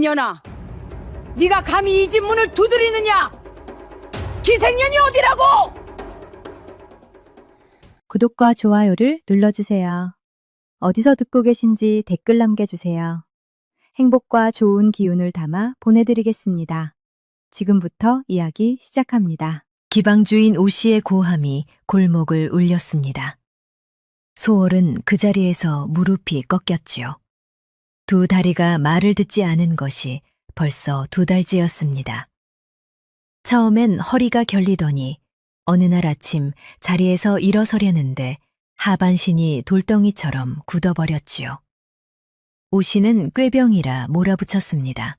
이년아, 네가 감히 이 집 문을 두드리느냐? 기생년이 어디라고? 구독과 좋아요를 눌러주세요. 어디서 듣고 계신지 댓글 남겨주세요. 행복과 좋은 기운을 담아 보내드리겠습니다. 지금부터 이야기 시작합니다. 기방주인 오씨의 고함이 골목을 울렸습니다. 소월은 그 자리에서 무릎이 꺾였지요. 두 다리가 말을 듣지 않은 것이 벌써 2달째였습니다. 처음엔 허리가 결리더니 어느 날 아침 자리에서 일어서려는데 하반신이 돌덩이처럼 굳어버렸지요. 오씨는 꾀병이라 몰아붙였습니다.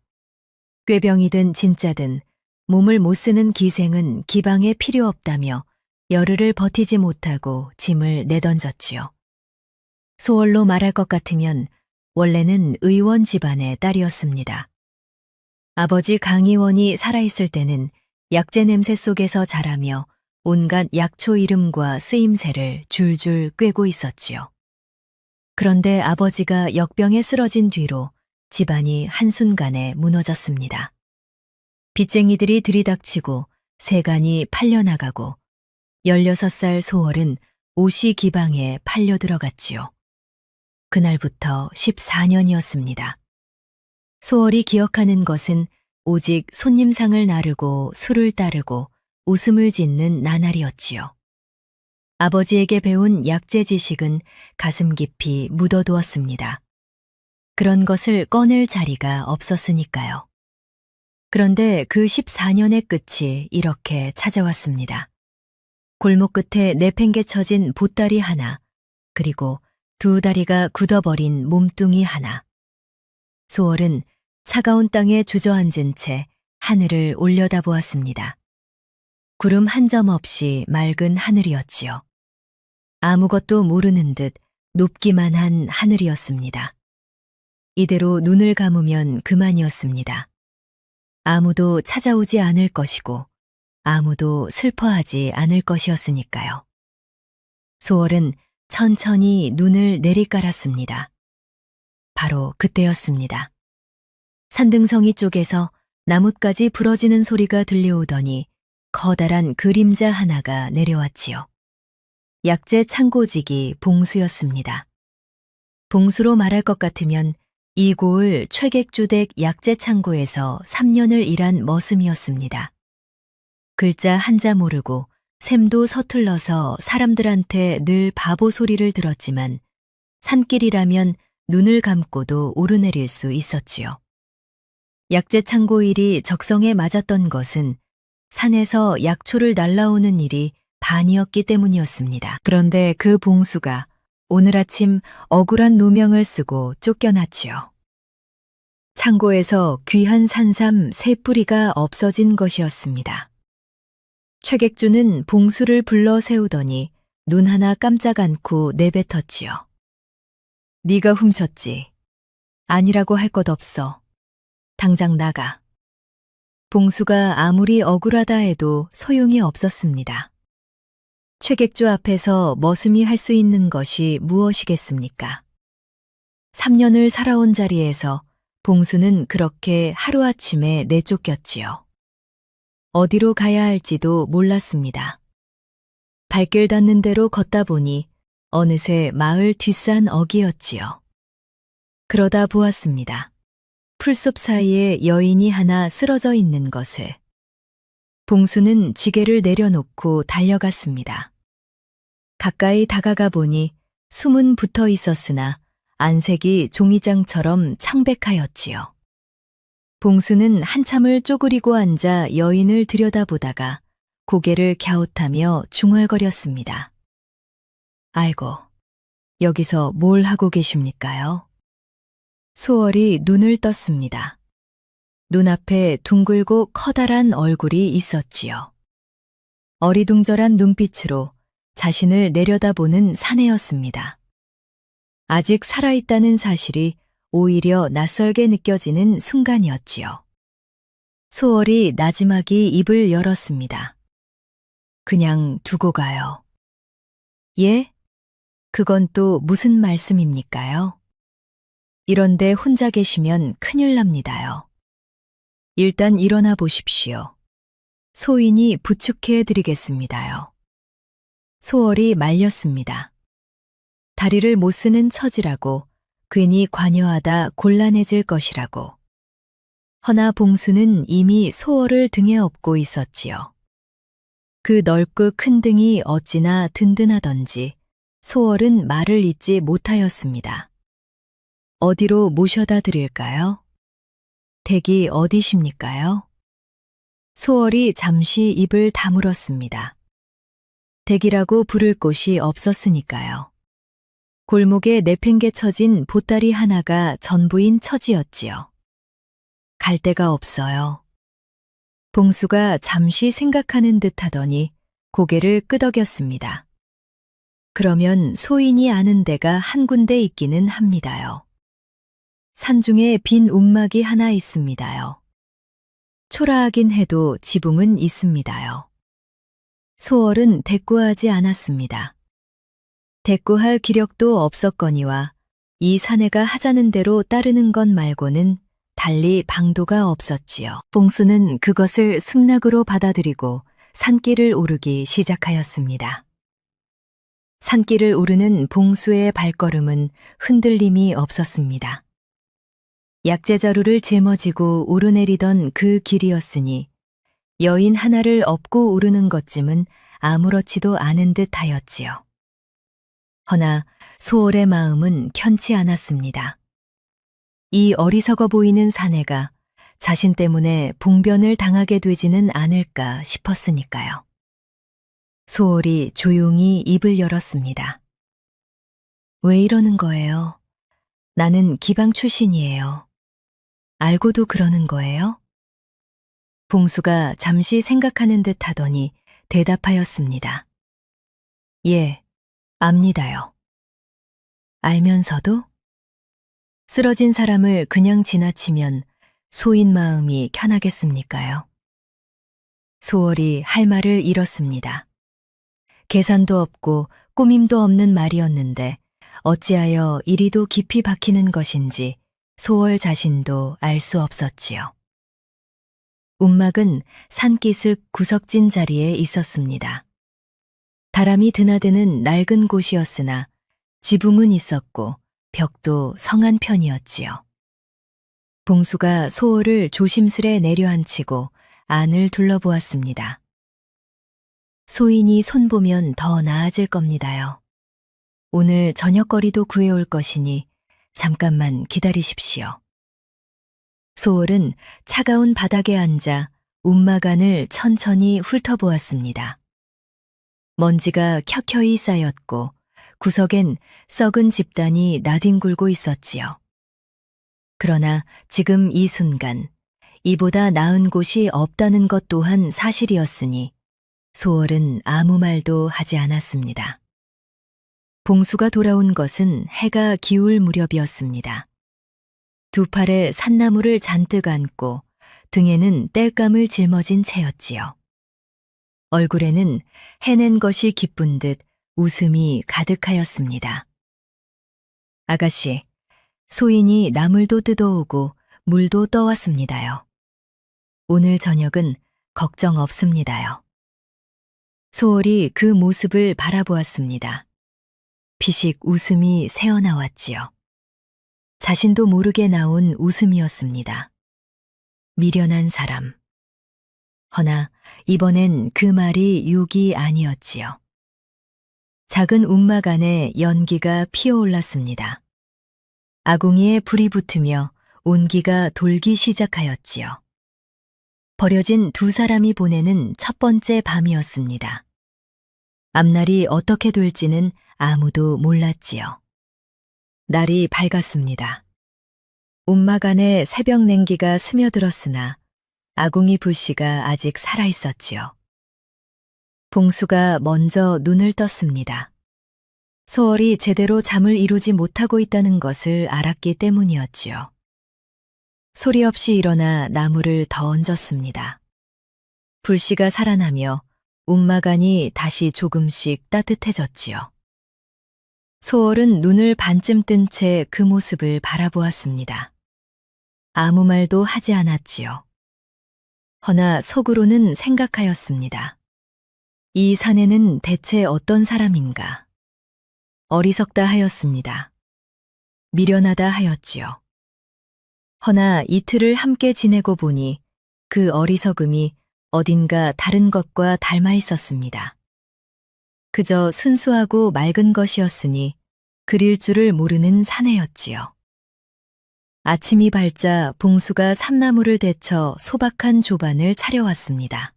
꾀병이든 진짜든 몸을 못 쓰는 기생은 기방에 필요 없다며 열흘을 버티지 못하고 짐을 내던졌지요. 소월로 말할 것 같으면 원래는 의원 집안의 딸이었습니다. 아버지 강 의원이 살아있을 때는 약재 냄새 속에서 자라며 온갖 약초 이름과 쓰임새를 줄줄 꿰고 있었지요. 그런데 아버지가 역병에 쓰러진 뒤로 집안이 한순간에 무너졌습니다. 빚쟁이들이 들이닥치고 세간이 팔려나가고 16살 소월은 오씨 기방에 팔려 들어갔지요. 그날부터 14년이었습니다. 소월이 기억하는 것은 오직 손님상을 나르고 술을 따르고 웃음을 짓는 나날이었지요. 아버지에게 배운 약재 지식은 가슴 깊이 묻어두었습니다. 그런 것을 꺼낼 자리가 없었으니까요. 그런데 그 14년의 끝이 이렇게 찾아왔습니다. 골목 끝에 내팽개쳐진 보따리 하나, 그리고 2다리가 굳어버린 몸뚱이 하나. 소월은 차가운 땅에 주저앉은 채 하늘을 올려다보았습니다. 구름 한 점 없이 맑은 하늘이었지요. 아무것도 모르는 듯 높기만 한 하늘이었습니다. 이대로 눈을 감으면 그만이었습니다. 아무도 찾아오지 않을 것이고 아무도 슬퍼하지 않을 것이었으니까요. 소월은 천천히 눈을 내리깔았습니다. 바로 그때였습니다. 산등성이 쪽에서 나뭇가지 부러지는 소리가 들려오더니 커다란 그림자 하나가 내려왔지요. 약재 창고직이 봉수였습니다. 봉수로 말할 것 같으면 이 고을 최객주댁 약재 창고에서 3년을 일한 머슴이었습니다. 글자 한자 모르고 셈도 서툴러서 사람들한테 늘 바보 소리를 들었지만 산길이라면 눈을 감고도 오르내릴 수 있었지요. 약재 창고 일이 적성에 맞았던 것은 산에서 약초를 날라오는 일이 반이었기 때문이었습니다. 그런데 그 봉수가 오늘 아침 억울한 누명을 쓰고 쫓겨났지요. 창고에서 귀한 산삼 3뿌리가 없어진 것이었습니다. 최객주는 봉수를 불러 세우더니 눈 하나 깜짝 않고 내뱉었지요. 네가 훔쳤지. 아니라고 할 것 없어. 당장 나가. 봉수가 아무리 억울하다 해도 소용이 없었습니다. 최객주 앞에서 머슴이 할 수 있는 것이 무엇이겠습니까? 3년을 살아온 자리에서 봉수는 그렇게 하루아침에 내쫓겼지요. 어디로 가야 할지도 몰랐습니다. 발길 닿는 대로 걷다 보니 어느새 마을 뒷산 어귀였지요. 그러다 보았습니다. 풀숲 사이에 여인이 하나 쓰러져 있는 것을. 봉수는 지게를 내려놓고 달려갔습니다. 가까이 다가가 보니 숨은 붙어 있었으나 안색이 종이장처럼 창백하였지요. 봉수는 한참을 쪼그리고 앉아 여인을 들여다보다가 고개를 갸웃하며 중얼거렸습니다. 아이고, 여기서 뭘 하고 계십니까요? 소월이 눈을 떴습니다. 눈앞에 둥글고 커다란 얼굴이 있었지요. 어리둥절한 눈빛으로 자신을 내려다보는 사내였습니다. 아직 살아있다는 사실이 오히려 낯설게 느껴지는 순간이었지요. 소월이 나지막이 입을 열었습니다. 그냥 두고 가요. 예? 그건 또 무슨 말씀입니까요? 이런데 혼자 계시면 큰일 납니다요. 일단 일어나 보십시오. 소인이 부축해 드리겠습니다요. 소월이 말렸습니다. 다리를 못 쓰는 처지라고, 괜히 관여하다 곤란해질 것이라고. 허나 봉수는 이미 소월을 등에 업고 있었지요. 그 넓고 큰 등이 어찌나 든든하던지 소월은 말을 잇지 못하였습니다. 어디로 모셔다 드릴까요? 댁이 어디십니까요? 소월이 잠시 입을 다물었습니다. 댁이라고 부를 곳이 없었으니까요. 골목에 내팽개쳐진 보따리 하나가 전부인 처지였지요. 갈 데가 없어요. 봉수가 잠시 생각하는 듯 하더니 고개를 끄덕였습니다. 그러면 소인이 아는 데가 한 군데 있기는 합니다요. 산중에 빈 움막이 하나 있습니다요. 초라하긴 해도 지붕은 있습니다요. 소월은 대꾸하지 않았습니다. 대꾸할 기력도 없었거니와 이 사내가 하자는 대로 따르는 것 말고는 달리 방도가 없었지요. 봉수는 그것을 승낙으로 받아들이고 산길을 오르기 시작하였습니다. 산길을 오르는 봉수의 발걸음은 흔들림이 없었습니다. 약재자루를 짊어지고 오르내리던 그 길이었으니 여인 하나를 업고 오르는 것쯤은 아무렇지도 않은 듯 하였지요. 허나 소월의 마음은 편치 않았습니다. 이 어리석어 보이는 사내가 자신 때문에 봉변을 당하게 되지는 않을까 싶었으니까요. 소월이 조용히 입을 열었습니다. 왜 이러는 거예요? 나는 기방 출신이에요. 알고도 그러는 거예요? 봉수가 잠시 생각하는 듯 하더니 대답하였습니다. 예, 압니다요. 알면서도? 쓰러진 사람을 그냥 지나치면 소인 마음이 편하겠습니까요? 소월이 할 말을 잃었습니다. 계산도 없고 꾸밈도 없는 말이었는데 어찌하여 이리도 깊이 박히는 것인지 소월 자신도 알 수 없었지요. 움막은 산기슭 구석진 자리에 있었습니다. 바람이 드나드는 낡은 곳이었으나 지붕은 있었고 벽도 성한 편이었지요. 봉수가 소월을 조심스레 내려앉히고 안을 둘러보았습니다. 소인이 손보면 더 나아질 겁니다요. 오늘 저녁거리도 구해올 것이니 잠깐만 기다리십시오. 소월은 차가운 바닥에 앉아 움막 안을 천천히 훑어보았습니다. 먼지가 켜켜이 쌓였고 구석엔 썩은 집단이 나뒹굴고 있었지요. 그러나 지금 이 순간 이보다 나은 곳이 없다는 것 또한 사실이었으니 소월은 아무 말도 하지 않았습니다. 봉수가 돌아온 것은 해가 기울 무렵이었습니다. 두 팔에 산나무를 잔뜩 안고 등에는 땔감을 짊어진 채였지요. 얼굴에는 해낸 것이 기쁜 듯 웃음이 가득하였습니다. 아가씨, 소인이 나물도 뜯어오고 물도 떠왔습니다요. 오늘 저녁은 걱정 없습니다요. 소월이 그 모습을 바라보았습니다. 피식 웃음이 새어나왔지요. 자신도 모르게 나온 웃음이었습니다. 미련한 사람. 허나 이번엔 그 말이 욕이 아니었지요. 작은 움막 안에 연기가 피어올랐습니다. 아궁이에 불이 붙으며 온기가 돌기 시작하였지요. 버려진 두 사람이 보내는 첫 번째 밤이었습니다. 앞날이 어떻게 될지는 아무도 몰랐지요. 날이 밝았습니다. 움막 안에 새벽 냉기가 스며들었으나 아궁이 불씨가 아직 살아있었지요. 봉수가 먼저 눈을 떴습니다. 소월이 제대로 잠을 이루지 못하고 있다는 것을 알았기 때문이었지요. 소리 없이 일어나 나무를 더 얹었습니다. 불씨가 살아나며 움막 안이 다시 조금씩 따뜻해졌지요. 소월은 눈을 반쯤 뜬 채 그 모습을 바라보았습니다. 아무 말도 하지 않았지요. 허나 속으로는 생각하였습니다. 이 사내는 대체 어떤 사람인가? 어리석다 하였습니다. 미련하다 하였지요. 허나 이틀을 함께 지내고 보니 그 어리석음이 어딘가 다른 것과 닮아 있었습니다. 그저 순수하고 맑은 것이었으니 그릴 줄을 모르는 사내였지요. 아침이 밝자 봉수가 삼나무를 데쳐 소박한 조반을 차려왔습니다.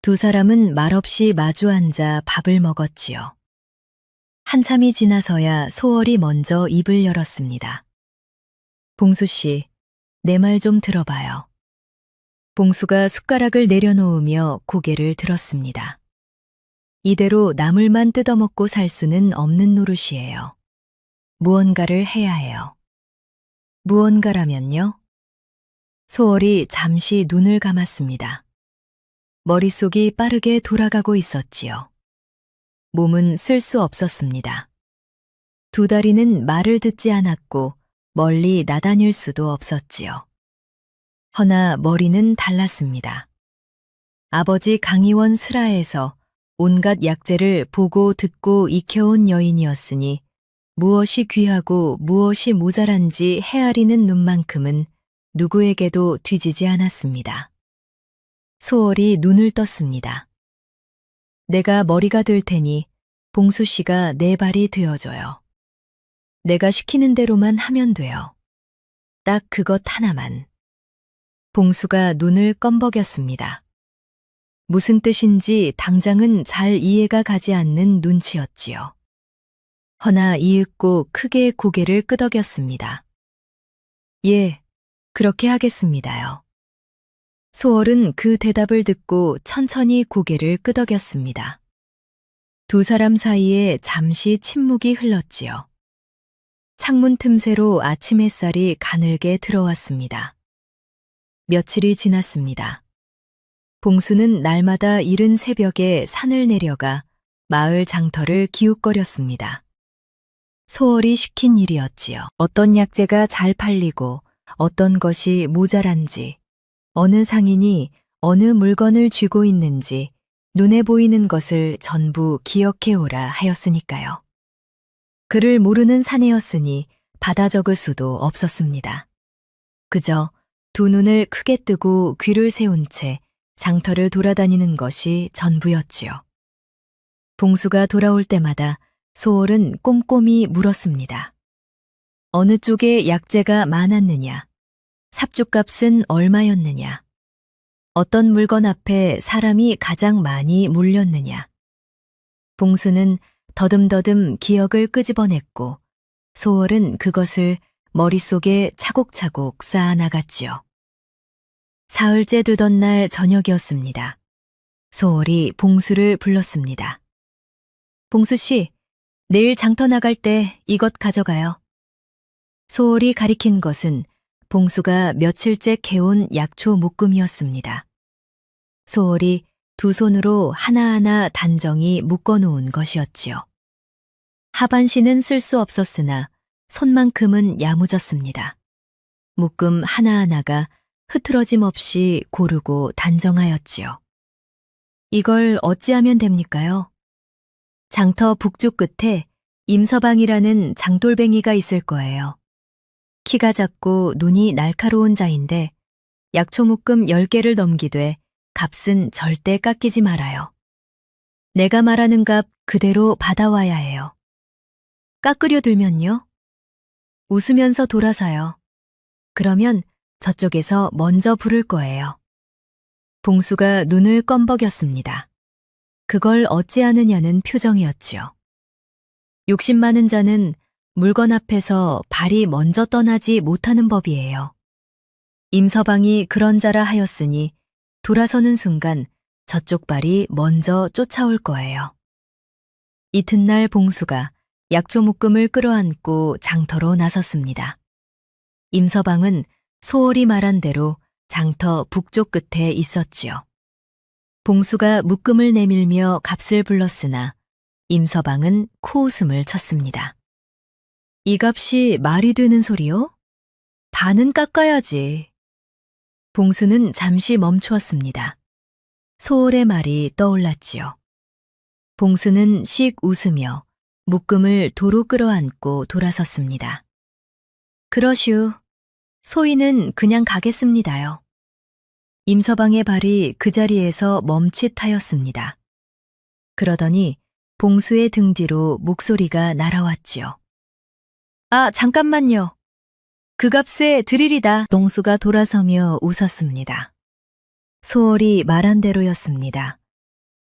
두 사람은 말없이 마주 앉아 밥을 먹었지요. 한참이 지나서야 소월이 먼저 입을 열었습니다. 봉수 씨, 내 말 좀 들어봐요. 봉수가 숟가락을 내려놓으며 고개를 들었습니다. 이대로 나물만 뜯어먹고 살 수는 없는 노릇이에요. 무언가를 해야 해요. 무언가라면요? 소월이 잠시 눈을 감았습니다. 머릿속이 빠르게 돌아가고 있었지요. 몸은 쓸 수 없었습니다. 두 다리는 말을 듣지 않았고 멀리 나다닐 수도 없었지요. 허나 머리는 달랐습니다. 아버지 강의원 슬하에서 온갖 약재를 보고 듣고 익혀온 여인이었으니 무엇이 귀하고 무엇이 모자란지 헤아리는 눈만큼은 누구에게도 뒤지지 않았습니다. 소월이 눈을 떴습니다. 내가 머리가 될 테니 봉수 씨가 내 발이 되어줘요. 내가 시키는 대로만 하면 돼요. 딱 그것 하나만. 봉수가 눈을 껌벅였습니다. 무슨 뜻인지 당장은 잘 이해가 가지 않는 눈치였지요. 허나 이윽고 크게 고개를 끄덕였습니다. 예, 그렇게 하겠습니다요. 소월은 그 대답을 듣고 천천히 고개를 끄덕였습니다. 두 사람 사이에 잠시 침묵이 흘렀지요. 창문 틈새로 아침 햇살이 가늘게 들어왔습니다. 며칠이 지났습니다. 봉수는 날마다 이른 새벽에 산을 내려가 마을 장터를 기웃거렸습니다. 소월이 시킨 일이었지요. 어떤 약재가 잘 팔리고 어떤 것이 모자란지, 어느 상인이 어느 물건을 쥐고 있는지 눈에 보이는 것을 전부 기억해오라 하였으니까요. 그를 모르는 사내였으니 받아 적을 수도 없었습니다. 그저 두 눈을 크게 뜨고 귀를 세운 채 장터를 돌아다니는 것이 전부였지요. 봉수가 돌아올 때마다 소월은 꼼꼼히 물었습니다. 어느 쪽에 약재가 많았느냐? 삽주값은 얼마였느냐? 어떤 물건 앞에 사람이 가장 많이 몰렸느냐? 봉수는 더듬더듬 기억을 끄집어냈고 소월은 그것을 머릿속에 차곡차곡 쌓아나갔지요. 사흘째 되던 날 저녁이었습니다. 소월이 봉수를 불렀습니다. 봉수 씨, 내일 장터 나갈 때 이것 가져가요. 소월이 가리킨 것은 봉수가 며칠째 캐온 약초 묶음이었습니다. 소월이 두 손으로 하나하나 단정히 묶어놓은 것이었지요. 하반신은 쓸 수 없었으나 손만큼은 야무졌습니다. 묶음 하나하나가 흐트러짐 없이 고르고 단정하였지요. 이걸 어찌하면 됩니까요? 장터 북쪽 끝에 임서방이라는 장돌뱅이가 있을 거예요. 키가 작고 눈이 날카로운 자인데 약초 묶음 10개를 넘기되 값은 절대 깎이지 말아요. 내가 말하는 값 그대로 받아와야 해요. 깎으려 들면요? 웃으면서 돌아서요. 그러면 저쪽에서 먼저 부를 거예요. 봉수가 눈을 껌벅였습니다. 그걸 어찌하느냐는 표정이었지요. 욕심 많은 자는 물건 앞에서 발이 먼저 떠나지 못하는 법이에요. 임서방이 그런 자라 하였으니 돌아서는 순간 저쪽 발이 먼저 쫓아올 거예요. 이튿날 봉수가 약초 묶음을 끌어안고 장터로 나섰습니다. 임서방은 소월이 말한 대로 장터 북쪽 끝에 있었지요. 봉수가 묶음을 내밀며 값을 불렀으나 임서방은 코웃음을 쳤습니다. 이 값이 말이 되는 소리요? 반은 깎아야지. 봉수는 잠시 멈추었습니다. 소월의 말이 떠올랐지요. 봉수는 씩 웃으며 묶음을 도로 끌어안고 돌아섰습니다. 그러슈. 소인은 그냥 가겠습니다요. 임서방의 발이 그 자리에서 멈칫하였습니다. 그러더니 봉수의 등 뒤로 목소리가 날아왔지요. 아, 잠깐만요. 그 값에 드리리다. 봉수가 돌아서며 웃었습니다. 소월이 말한 대로였습니다.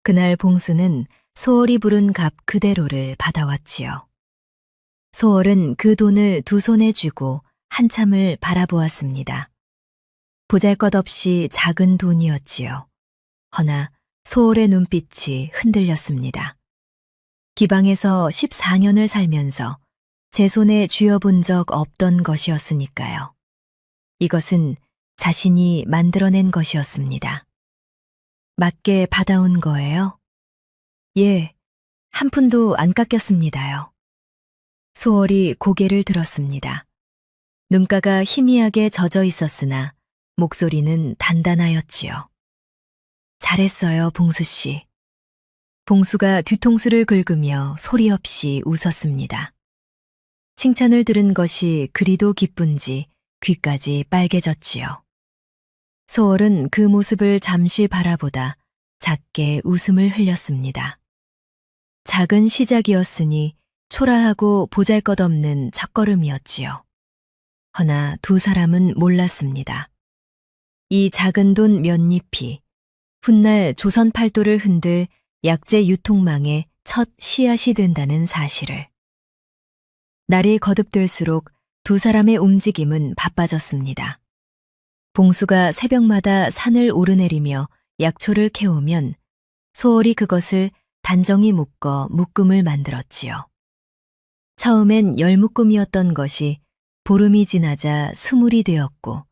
그날 봉수는 소월이 부른 값 그대로를 받아왔지요. 소월은 그 돈을 두 손에 쥐고 한참을 바라보았습니다. 보잘것없이 작은 돈이었지요. 허나 소월의 눈빛이 흔들렸습니다. 기방에서 14년을 살면서 제 손에 쥐어본 적 없던 것이었으니까요. 이것은 자신이 만들어낸 것이었습니다. 맞게 받아온 거예요? 예, 한 푼도 안 깎였습니다요. 소월이 고개를 들었습니다. 눈가가 희미하게 젖어 있었으나 목소리는 단단하였지요. 잘했어요, 봉수 씨. 봉수가 뒤통수를 긁으며 소리 없이 웃었습니다. 칭찬을 들은 것이 그리도 기쁜지 귀까지 빨개졌지요. 소월은 그 모습을 잠시 바라보다 작게 웃음을 흘렸습니다. 작은 시작이었으니 초라하고 보잘것없는 첫걸음이었지요. 허나 두 사람은 몰랐습니다. 이 작은 돈 몇 잎이 훗날 조선 팔도를 흔들 약재 유통망의 첫 씨앗이 된다는 사실을. 날이 거듭될수록 두 사람의 움직임은 바빠졌습니다. 봉수가 새벽마다 산을 오르내리며 약초를 캐오면 소월이 그것을 단정히 묶어 묶음을 만들었지요. 처음엔 10묶음이었던 것이 보름이 지나자 20이 되었고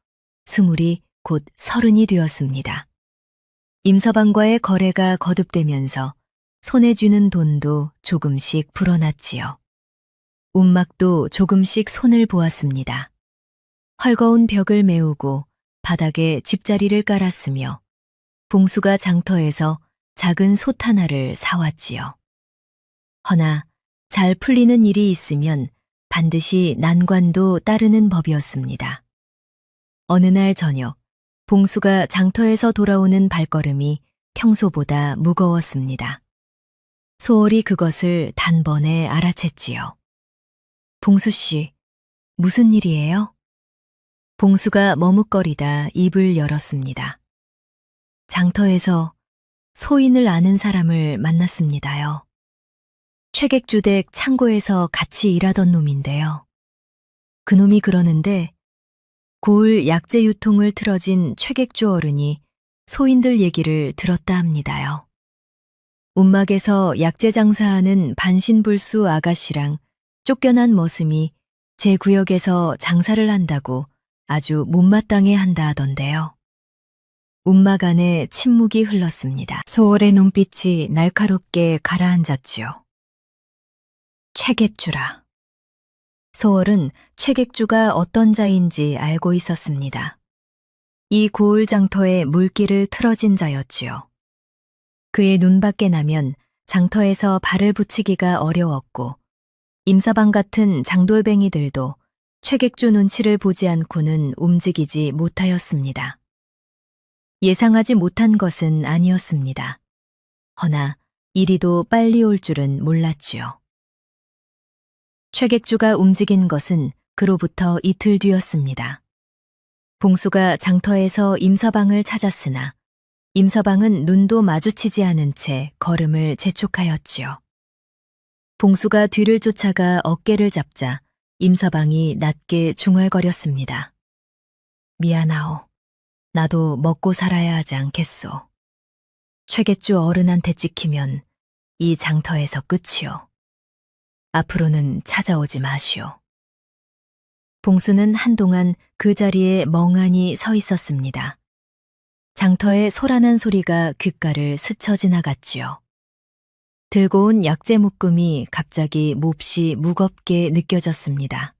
20이 곧 30이 되었습니다. 임서방과의 거래가 거듭되면서 손에 쥐는 돈도 조금씩 불어났지요. 움막도 조금씩 손을 보았습니다. 헐거운 벽을 메우고 바닥에 집자리를 깔았으며 봉수가 장터에서 작은 솥 하나를 사왔지요. 허나 잘 풀리는 일이 있으면 반드시 난관도 따르는 법이었습니다. 어느 날 저녁, 봉수가 장터에서 돌아오는 발걸음이 평소보다 무거웠습니다. 소월이 그것을 단번에 알아챘지요. 봉수 씨, 무슨 일이에요? 봉수가 머뭇거리다 입을 열었습니다. 장터에서 소인을 아는 사람을 만났습니다요. 최객주댁 창고에서 같이 일하던 놈인데요. 그놈이 그러는데 고을 약재 유통을 틀어진 최객주 어른이 소인들 얘기를 들었다 합니다요. 움막에서 약재 장사하는 반신불수 아가씨랑 쫓겨난 머슴이 제 구역에서 장사를 한다고 아주 못마땅해 한다 하던데요. 움막 안에 침묵이 흘렀습니다. 소월의 눈빛이 날카롭게 가라앉았지요. 최객주라. 소월은 최객주가 어떤 자인지 알고 있었습니다. 이 고을 장터에 물길을 틀어진 자였지요. 그의 눈밖에 나면 장터에서 발을 붙이기가 어려웠고 임서방 같은 장돌뱅이들도 최객주 눈치를 보지 않고는 움직이지 못하였습니다. 예상하지 못한 것은 아니었습니다. 허나 이리도 빨리 올 줄은 몰랐지요. 최객주가 움직인 것은 그로부터 이틀 뒤였습니다. 봉수가 장터에서 임서방을 찾았으나 임서방은 눈도 마주치지 않은 채 걸음을 재촉하였지요. 봉수가 뒤를 쫓아가 어깨를 잡자 임서방이 낮게 중얼거렸습니다. 미안하오. 나도 먹고 살아야 하지 않겠소. 최객주 어른한테 찍히면 이 장터에서 끝이오. 앞으로는 찾아오지 마시오. 봉수는 한동안 그 자리에 멍하니 서 있었습니다. 장터의 소란한 소리가 귓가를 스쳐 지나갔지요. 들고 온 약재 묶음이 갑자기 몹시 무겁게 느껴졌습니다.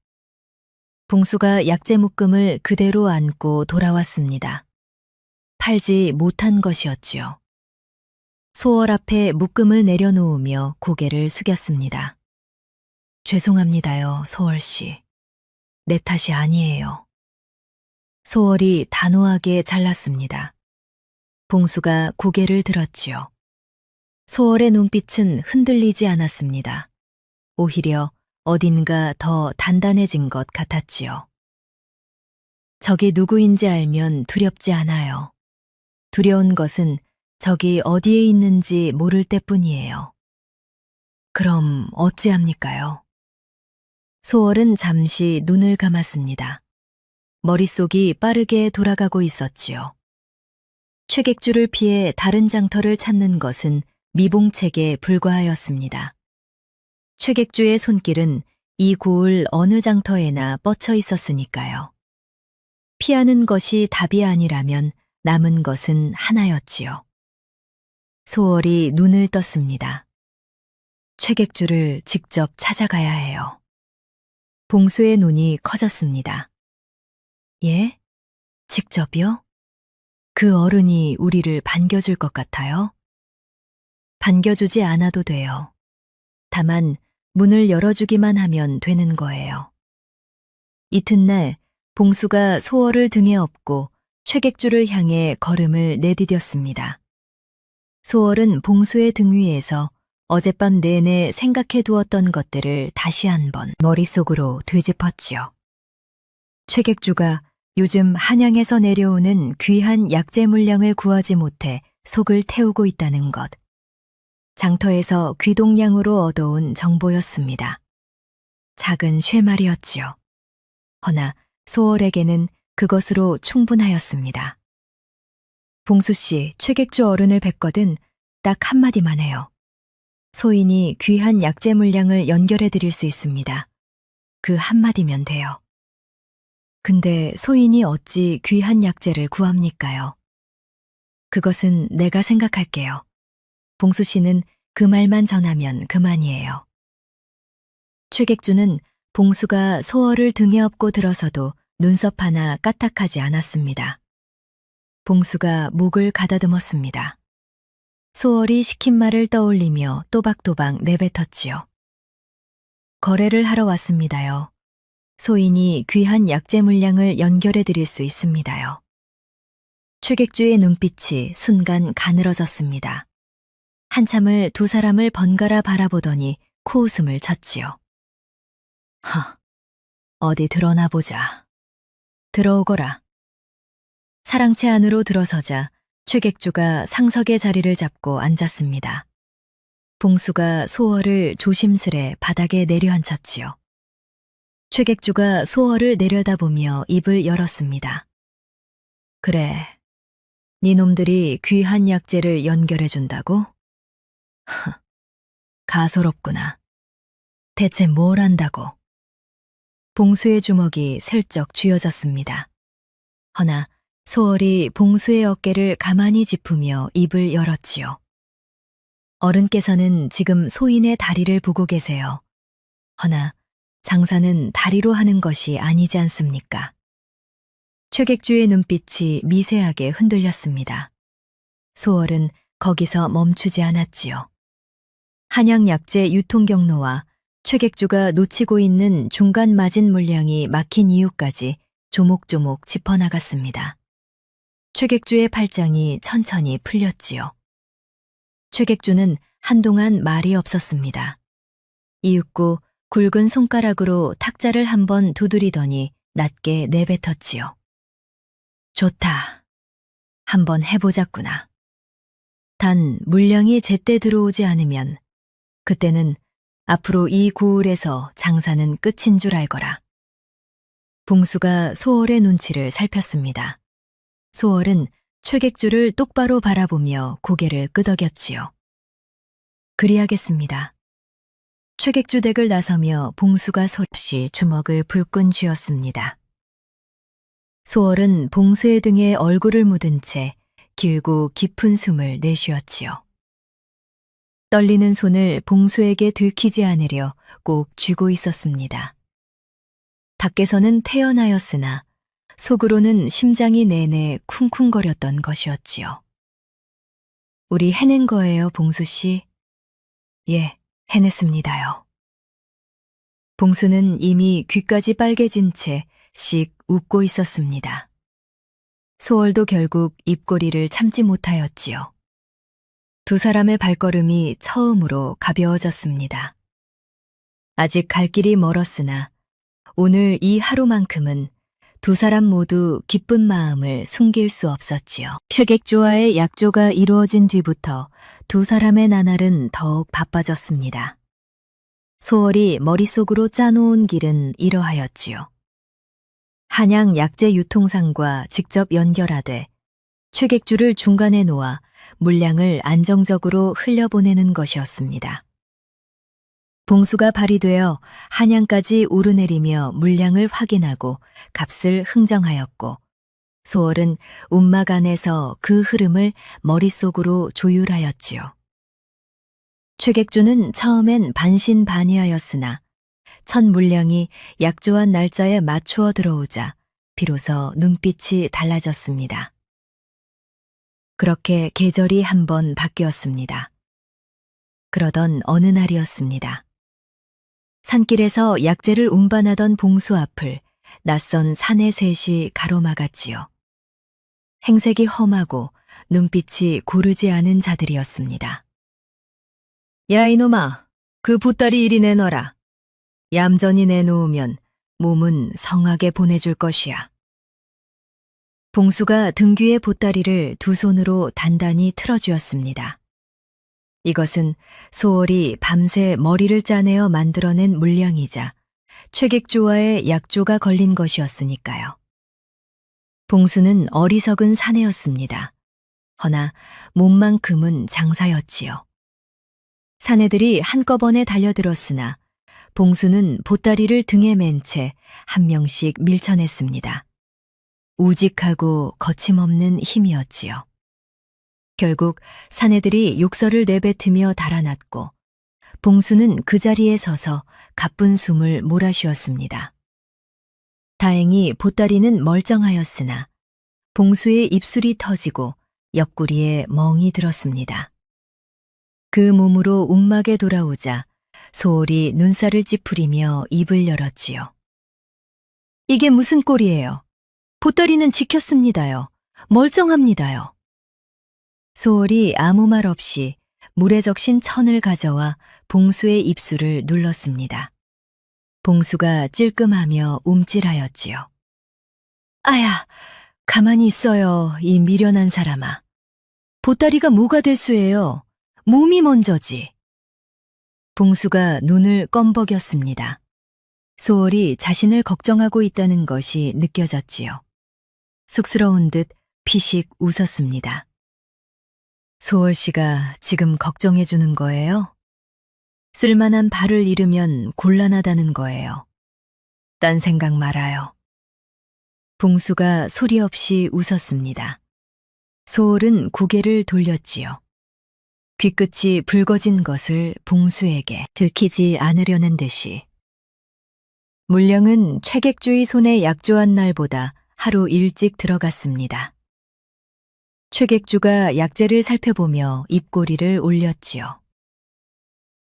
봉수가 약재 묶음을 그대로 안고 돌아왔습니다. 팔지 못한 것이었지요. 소월 앞에 묶음을 내려놓으며 고개를 숙였습니다. 죄송합니다요, 소월 씨. 내 탓이 아니에요. 소월이 단호하게 잘랐습니다. 봉수가 고개를 들었지요. 소월의 눈빛은 흔들리지 않았습니다. 오히려 어딘가 더 단단해진 것 같았지요. 적이 누구인지 알면 두렵지 않아요. 두려운 것은 적이 어디에 있는지 모를 때뿐이에요. 그럼 어찌합니까요? 소월은 잠시 눈을 감았습니다. 머릿속이 빠르게 돌아가고 있었지요. 최객주를 피해 다른 장터를 찾는 것은 미봉책에 불과하였습니다. 최객주의 손길은 이 고을 어느 장터에나 뻗쳐 있었으니까요. 피하는 것이 답이 아니라면 남은 것은 하나였지요. 소월이 눈을 떴습니다. 최객주를 직접 찾아가야 해요. 봉수의 눈이 커졌습니다. 예? 직접이요? 그 어른이 우리를 반겨줄 것 같아요? 반겨주지 않아도 돼요. 다만 문을 열어주기만 하면 되는 거예요. 이튿날 봉수가 소월을 등에 업고 최객주를 향해 걸음을 내디뎠습니다. 소월은 봉수의 등 위에서 어젯밤 내내 생각해 두었던 것들을 다시 한번 머릿속으로 되짚었지요. 최객주가 요즘 한양에서 내려오는 귀한 약재 물량을 구하지 못해 속을 태우고 있다는 것. 장터에서 귀동량으로 얻어온 정보였습니다. 작은 쇠말이었지요. 허나 소월에게는 그것으로 충분하였습니다. 봉수씨, 최객주 어른을 뵙거든 딱 한마디만 해요. 소인이 귀한 약재 물량을 연결해 드릴 수 있습니다. 그 한마디면 돼요. 근데 소인이 어찌 귀한 약재를 구합니까요? 그것은 내가 생각할게요. 봉수 씨는 그 말만 전하면 그만이에요. 최객주는 봉수가 소월을 등에 업고 들어서도 눈썹 하나 까딱하지 않았습니다. 봉수가 목을 가다듬었습니다. 소월이 시킨 말을 떠올리며 또박또박 내뱉었지요. 거래를 하러 왔습니다요. 소인이 귀한 약재 물량을 연결해 드릴 수 있습니다요. 최객주의 눈빛이 순간 가늘어졌습니다. 한참을 두 사람을 번갈아 바라보더니 코웃음을 쳤지요. 어디 드러나 보자. 들어오거라. 사랑채 안으로 들어서자 최객주가 상석의 자리를 잡고 앉았습니다. 봉수가 소월을 조심스레 바닥에 내려앉혔지요. 최객주가 소월을 내려다보며 입을 열었습니다. 그래, 니놈들이 귀한 약재를 연결해준다고? 가소롭구나. 대체 뭘 안다고? 봉수의 주먹이 슬쩍 쥐어졌습니다. 허나 소월이 봉수의 어깨를 가만히 짚으며 입을 열었지요. 어른께서는 지금 소인의 다리를 보고 계세요. 허나 장사는 다리로 하는 것이 아니지 않습니까? 최객주의 눈빛이 미세하게 흔들렸습니다. 소월은 거기서 멈추지 않았지요. 한양 약재 유통 경로와 최객주가 놓치고 있는 중간 마진 물량이 막힌 이유까지 조목조목 짚어나갔습니다. 최객주의 팔짱이 천천히 풀렸지요. 최객주는 한동안 말이 없었습니다. 이윽고 굵은 손가락으로 탁자를 한번 두드리더니 낮게 내뱉었지요. 좋다. 한번 해보자꾸나. 단 물량이 제때 들어오지 않으면 그때는 앞으로 이 고을에서 장사는 끝인 줄 알거라. 봉수가 소월의 눈치를 살폈습니다. 소월은 최객주를 똑바로 바라보며 고개를 끄덕였지요. 그리하겠습니다. 최객주 댁을 나서며 봉수가 소없이 주먹을 불끈 쥐었습니다. 소월은 봉수의 등에 얼굴을 묻은 채 길고 깊은 숨을 내쉬었지요. 떨리는 손을 봉수에게 들키지 않으려 꼭 쥐고 있었습니다. 밖에서는 태연하였으나 속으로는 심장이 내내 쿵쿵거렸던 것이었지요. 우리 해낸 거예요, 봉수 씨. 예, 해냈습니다요. 봉수는 이미 귀까지 빨개진 채 씩 웃고 있었습니다. 소월도 결국 입꼬리를 참지 못하였지요. 두 사람의 발걸음이 처음으로 가벼워졌습니다. 아직 갈 길이 멀었으나 오늘 이 하루만큼은 두 사람 모두 기쁜 마음을 숨길 수 없었지요. 취객조와의 약조가 이루어진 뒤부터 두 사람의 나날은 더욱 바빠졌습니다. 소월이 머릿속으로 짜놓은 길은 이러하였지요. 한양 약재 유통상과 직접 연결하되 취객주를 중간에 놓아 물량을 안정적으로 흘려보내는 것이었습니다. 봉수가 발휘되어 한양까지 오르내리며 물량을 확인하고 값을 흥정하였고, 소월은 움막 안에서 그 흐름을 머릿속으로 조율하였지요. 취객주는 처음엔 반신반의하였으나 첫 물량이 약조한 날짜에 맞추어 들어오자 비로소 눈빛이 달라졌습니다. 그렇게 계절이 한 번 바뀌었습니다. 그러던 어느 날이었습니다. 산길에서 약재를 운반하던 봉수 앞을 낯선 사내 셋이 가로막았지요. 행색이 험하고 눈빛이 고르지 않은 자들이었습니다. 야 이놈아, 그 보따리 이리 내놔라. 얌전히 내놓으면 몸은 성하게 보내줄 것이야. 봉수가 등 뒤의 보따리를 두 손으로 단단히 틀어주었습니다. 이것은 소월이 밤새 머리를 짜내어 만들어낸 물량이자 취객조와의 약조가 걸린 것이었으니까요. 봉수는 어리석은 사내였습니다. 허나 몸만큼은 장사였지요. 사내들이 한꺼번에 달려들었으나 봉수는 보따리를 등에 맨 채 한 명씩 밀쳐냈습니다. 우직하고 거침없는 힘이었지요. 결국 사내들이 욕설을 내뱉으며 달아났고 봉수는 그 자리에 서서 가쁜 숨을 몰아쉬었습니다. 다행히 보따리는 멀쩡하였으나 봉수의 입술이 터지고 옆구리에 멍이 들었습니다. 그 몸으로 움막에 돌아오자 소월이 눈살을 찌푸리며 입을 열었지요. 이게 무슨 꼴이에요? 보따리는 지켰습니다요. 멀쩡합니다요. 소월이 아무 말 없이 물에 적신 천을 가져와 봉수의 입술을 눌렀습니다. 봉수가 찔끔하며 움찔하였지요. 아야, 가만히 있어요, 이 미련한 사람아. 보따리가 뭐가 대수예요? 몸이 먼저지. 봉수가 눈을 껌벅였습니다. 소월이 자신을 걱정하고 있다는 것이 느껴졌지요. 쑥스러운 듯 피식 웃었습니다. 소월 씨가 지금 걱정해 주는 거예요? 쓸만한 발을 잃으면 곤란하다는 거예요. 딴 생각 말아요. 봉수가 소리 없이 웃었습니다. 소월은 고개를 돌렸지요. 귀끝이 붉어진 것을 봉수에게 들키지 않으려는 듯이. 물량은 취객주의 손에 약조한 날보다 하루 일찍 들어갔습니다. 취객주가 약재를 살펴보며 입꼬리를 올렸지요.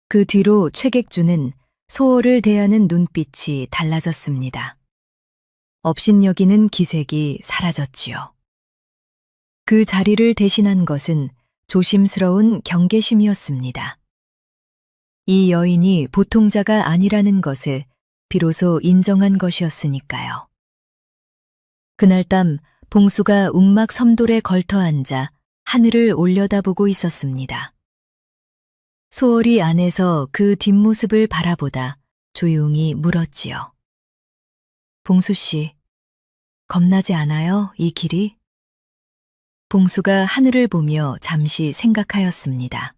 그 뒤로 취객주는 소월을 대하는 눈빛이 달라졌습니다. 업신여기는 기색이 사라졌지요. 그 자리를 대신한 것은 조심스러운 경계심이었습니다. 이 여인이 보통자가 아니라는 것을 비로소 인정한 것이었으니까요. 그날 밤 봉수가 움막 섬돌에 걸터 앉아 하늘을 올려다보고 있었습니다. 소월이 안에서 그 뒷모습을 바라보다 조용히 물었지요. 봉수 씨, 겁나지 않아요, 이 길이? 봉수가 하늘을 보며 잠시 생각하였습니다.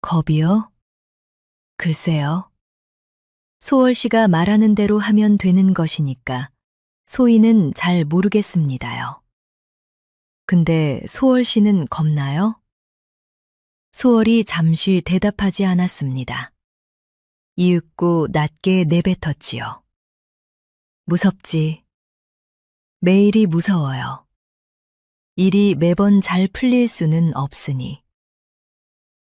겁이요? 글쎄요. 소월 씨가 말하는 대로 하면 되는 것이니까 소희는 잘 모르겠습니다요. 근데 소월 씨는 겁나요? 소월이 잠시 대답하지 않았습니다. 이윽고 낮게 내뱉었지요. 무섭지. 매일이 무서워요. 일이 매번 잘 풀릴 수는 없으니.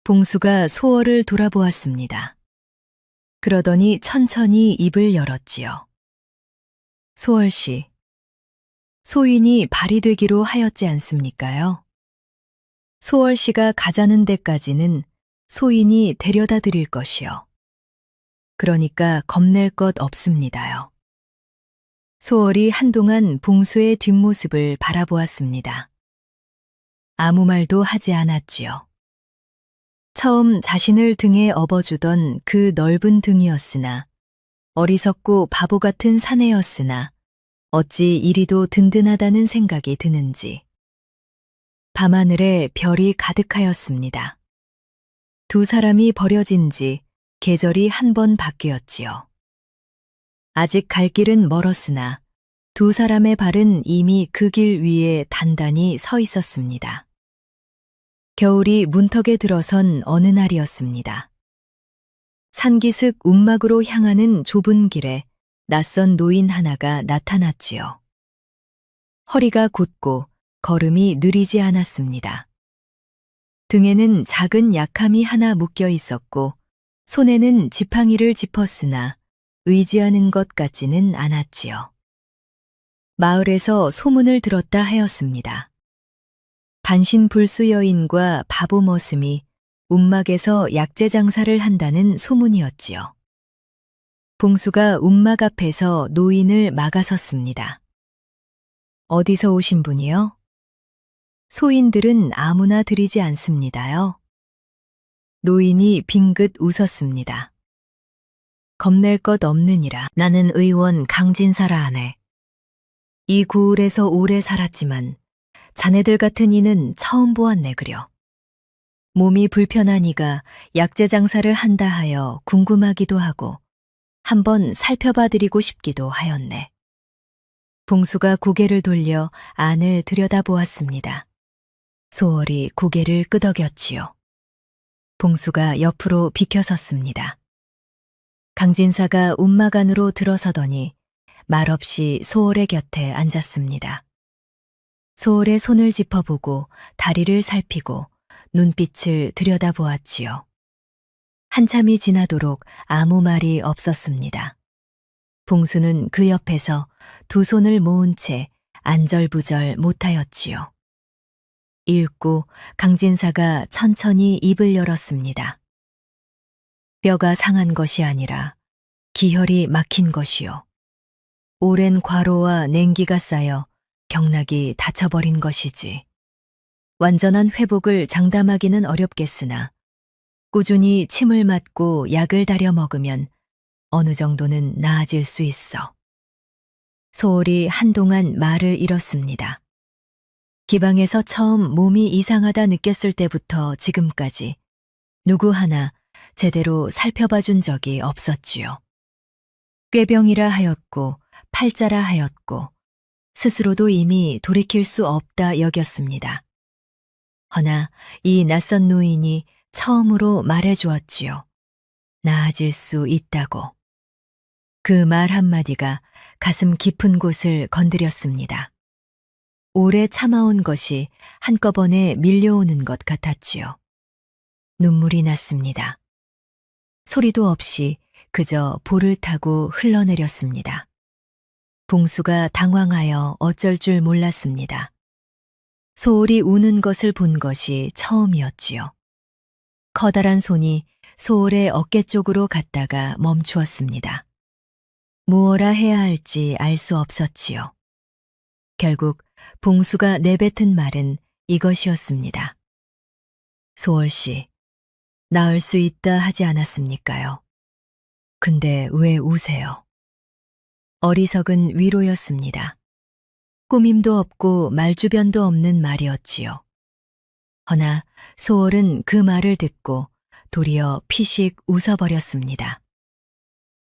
봉수가 소월을 돌아보았습니다. 그러더니 천천히 입을 열었지요. 소월 씨, 소인이 발이 되기로 하였지 않습니까요? 소월 씨가 가자는 데까지는 소인이 데려다 드릴 것이요. 그러니까 겁낼 것 없습니다요. 소월이 한동안 봉수의 뒷모습을 바라보았습니다. 아무 말도 하지 않았지요. 처음 자신을 등에 업어주던 그 넓은 등이었으나 어리석고 바보 같은 사내였으나 어찌 이리도 든든하다는 생각이 드는지 밤하늘에 별이 가득하였습니다. 두 사람이 버려진 지 계절이 한 번 바뀌었지요. 아직 갈 길은 멀었으나 두 사람의 발은 이미 그 길 위에 단단히 서 있었습니다. 겨울이 문턱에 들어선 어느 날이었습니다. 산기슭 움막으로 향하는 좁은 길에 낯선 노인 하나가 나타났지요. 허리가 곧고 걸음이 느리지 않았습니다. 등에는 작은 약함이 하나 묶여 있었고 손에는 지팡이를 짚었으나 의지하는 것 같지는 않았지요. 마을에서 소문을 들었다 하였습니다. 반신불수 여인과 바보 머슴이 움막에서 약재 장사를 한다는 소문이었지요. 봉수가 움막 앞에서 노인을 막아섰습니다. 어디서 오신 분이요? 소인들은 아무나 들이지 않습니다요. 노인이 빙긋 웃었습니다. 겁낼 것 없느니라. 나는 의원 강진사라 하네. 이 구울에서 오래 살았지만 자네들 같은 이는 처음 보았네 그려. 몸이 불편한 이가 약재 장사를 한다 하여 궁금하기도 하고 한번 살펴봐 드리고 싶기도 하였네. 봉수가 고개를 돌려 안을 들여다보았습니다. 소월이 고개를 끄덕였지요. 봉수가 옆으로 비켜섰습니다. 강진사가 움막 안으로 들어서더니 말없이 소월의 곁에 앉았습니다. 소월의 손을 짚어보고 다리를 살피고 눈빛을 들여다보았지요. 한참이 지나도록 아무 말이 없었습니다. 봉수는 그 옆에서 두 손을 모은 채 안절부절 못하였지요. 읽고 강진사가 천천히 입을 열었습니다. 뼈가 상한 것이 아니라 기혈이 막힌 것이요. 오랜 과로와 냉기가 쌓여 경락이 닫혀버린 것이지. 완전한 회복을 장담하기는 어렵겠으나 꾸준히 침을 맞고 약을 다려 먹으면 어느 정도는 나아질 수 있어. 소월이 한동안 말을 잃었습니다. 기방에서 처음 몸이 이상하다 느꼈을 때부터 지금까지 누구 하나 제대로 살펴봐 준 적이 없었지요. 꾀병이라 하였고 팔자라 하였고 스스로도 이미 돌이킬 수 없다 여겼습니다. 허나 이 낯선 노인이 처음으로 말해 주었지요. 나아질 수 있다고. 그 말 한마디가 가슴 깊은 곳을 건드렸습니다. 오래 참아온 것이 한꺼번에 밀려오는 것 같았지요. 눈물이 났습니다. 소리도 없이 그저 볼을 타고 흘러내렸습니다. 봉수가 당황하여 어쩔 줄 몰랐습니다. 소월이 우는 것을 본 것이 처음이었지요. 커다란 손이 소월의 어깨 쪽으로 갔다가 멈추었습니다. 무엇라 해야 할지 알 수 없었지요. 결국 봉수가 내뱉은 말은 이것이었습니다. 소월 씨, 나을 수 있다 하지 않았습니까요? 근데 왜 우세요? 어리석은 위로였습니다. 꾸밈도 없고 말주변도 없는 말이었지요. 허나 소월은 그 말을 듣고 도리어 피식 웃어버렸습니다.